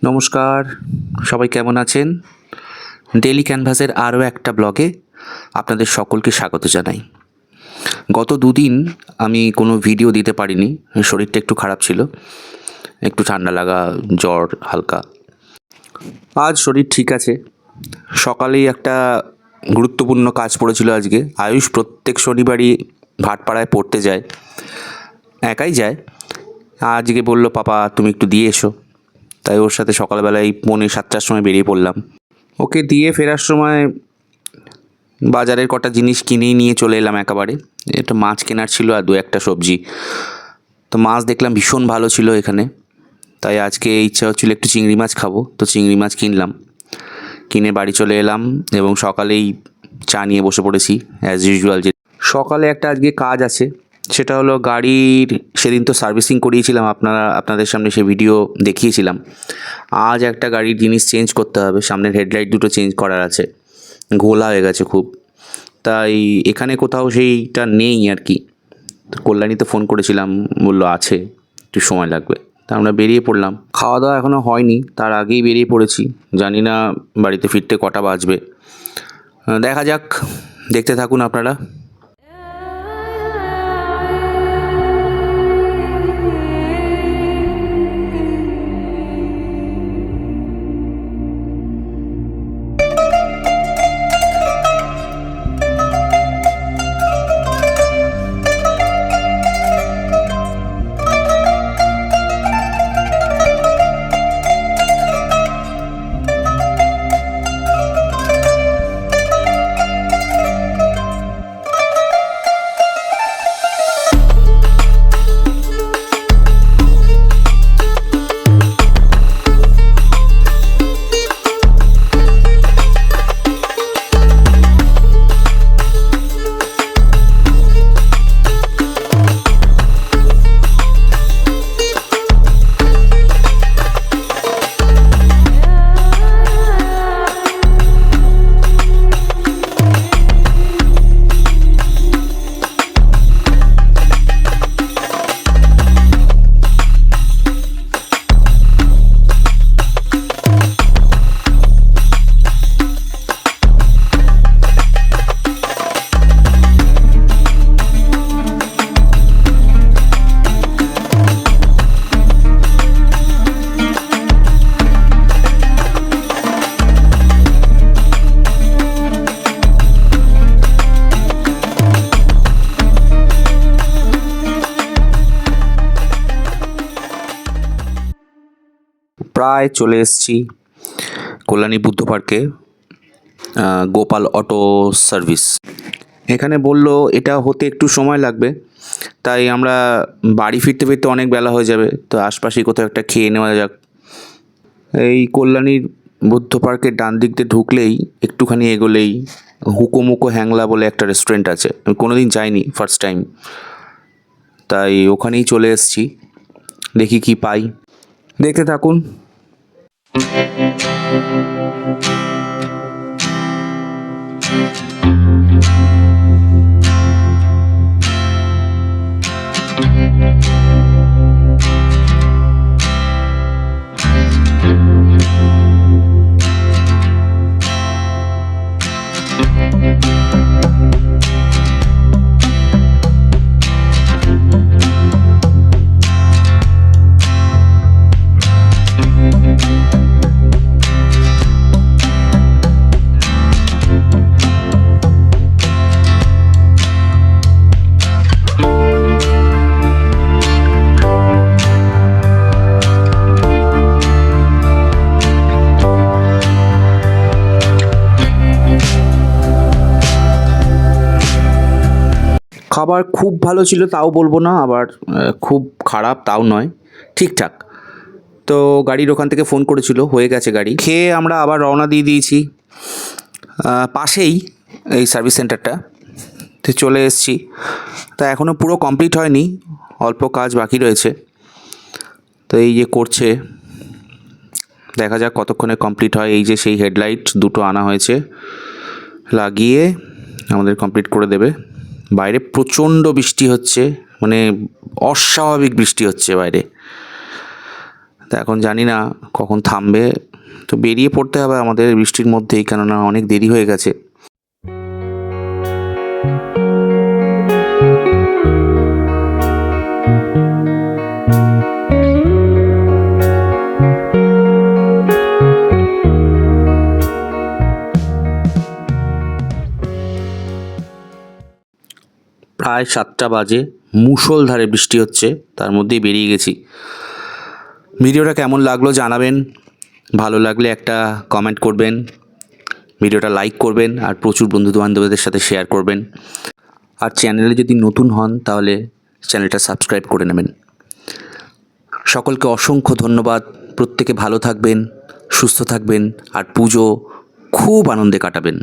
নমস্কার, সবাই কেমন আছেন? ডেইলি ক্যানভাসের আরও একটা ব্লগে আপনাদের সকলকে স্বাগত জানাই। গত দুদিন আমি কোনো ভিডিও দিতে পারিনি, শরীরটা একটু খারাপ ছিল, একটু ঠান্ডা লাগা, জ্বর হালকা। আজ শরীর ঠিক আছে। সকালেই একটা গুরুত্বপূর্ণ কাজ পড়েছিল আজকে। আয়ুষ প্রত্যেক শনিবারই ভাটপাড়ায় পড়তে যায়, একাই যায়। আজকে বলল, পাপা তুমি একটু দিয়ে এসো। তাই ওর সাথে সকালবেলায় 6:45টার সময় বেরিয়ে পড়লাম। ওকে দিয়ে ফেরার সময় বাজারের কটা জিনিস কিনেই নিয়ে চলে এলাম একেবারে। একটা মাছ কেনার ছিল আর 2-1টা সবজি। তো মাছ দেখলাম ভীষণ ভালো ছিল এখানে, তাই আজকে ইচ্ছা হচ্ছিল একটু চিংড়ি মাছ খাবো, তো চিংড়ি মাছ কিনলাম। কিনে বাড়ি চলে এলাম এবং সকালেই চা নিয়ে বসে পড়েছি অ্যাজ ইউজুয়াল। যে সকালে একটা আজকে কাজ আছে, সেটা হলো গাড়ির, সেদিন তো সার্ভিসিং করিয়েছিলাম, আপনাদের সামনে সে ভিডিও দেখিয়েছিলাম। আজ একটা গাড়ির জিনিস চেঞ্জ করতে হবে, সামনের হেডলাইট দুটো চেঞ্জ করার আছে, ঘোলা হয়ে গেছে খুব। তাই এখানে কোথাও সেইটা নেই আর কি। তো কল্যাণীতে ফোন করেছিলাম, বললো আছে, একটু সময় লাগবে। তা আমরা বেরিয়ে পড়লাম। খাওয়া দাওয়া এখনও হয়নি, তার আগেই বেরিয়ে পড়েছি। জানি না বাড়িতে ফিরতে কটা বাজবে, দেখা যাক। দেখতে থাকুন আপনারা। প্রায় চলে এসেছি কল্যাণী বুদ্ধ পার্কে, গোপাল অটো সার্ভিস। এখানে বলল এটা হতে একটু সময় লাগবে, তাই আমরা বাড়ি ফিরতে ফিরতে অনেক বেলা হয়ে যাবে, তো আশপাশেই কোথাও একটা খেয়ে নেওয়া যাক। এই কল্যাণীর বুদ্ধ পার্কের ডান দিক দিয়ে ঢুকলেই একটুখানি এগোলেই হুকোমুকো হ্যাংলা বলে একটা রেস্টুরেন্ট আছে। আমি কোনোদিন যাইনি, ফার্স্ট টাইম, তাই ওখানেই চলে এসেছি। দেখি কি পাই, দেখতে থাকুন। খাবার খুব ভালো ছিল তাও বলবো না, আবার খুব খারাপ তাও নয়, ঠিকঠাক। তো গাড়ির ওখান থেকে ফোন করেছিল, হয়ে গেছে গাড়ি। খেয়ে আমরা আবার রওনা দিয়ে দিয়েছি। পাশেই এই সার্ভিস সেন্টারটা, তো চলে এসেছি। তা এখনও পুরো কমপ্লিট হয়নি, অল্প কাজ বাকি রয়েছে। তো এই যে করছে, দেখা যাক কতক্ষণে কমপ্লিট হয়। এই যে সেই হেডলাইট দুটো আনা হয়েছে, লাগিয়ে আমাদের কমপ্লিট করে দেবে। বাইরে প্রচণ্ড বৃষ্টি হচ্ছে, মানে অস্বাভাবিক বৃষ্টি হচ্ছে বাইরে। তা এখন জানি না কখন থামবে, তো বেরিয়ে পড়তে হবে আমাদের বৃষ্টির মধ্যেই, কেননা অনেক দেরি হয়ে গেছে। প্রায় 7টা বাজে, মুষলধারে বৃষ্টি হচ্ছে, তার মধ্যেই বেরিয়ে গেছি। ভিডিওটা কেমন লাগলো জানাবেন, ভালো লাগলে একটা কমেন্ট করবেন, ভিডিওটা লাইক করবেন আর প্রচুর বন্ধুবান্ধবদের সাথে শেয়ার করবেন। আর চ্যানেলে যদি নতুন হন তাহলে চ্যানেলটা সাবস্ক্রাইব করে নেবেন। সকলকে অসংখ্য ধন্যবাদ। প্রত্যেকে ভালো থাকবেন, সুস্থ থাকবেন আর পুজো খুব আনন্দে কাটাবেন।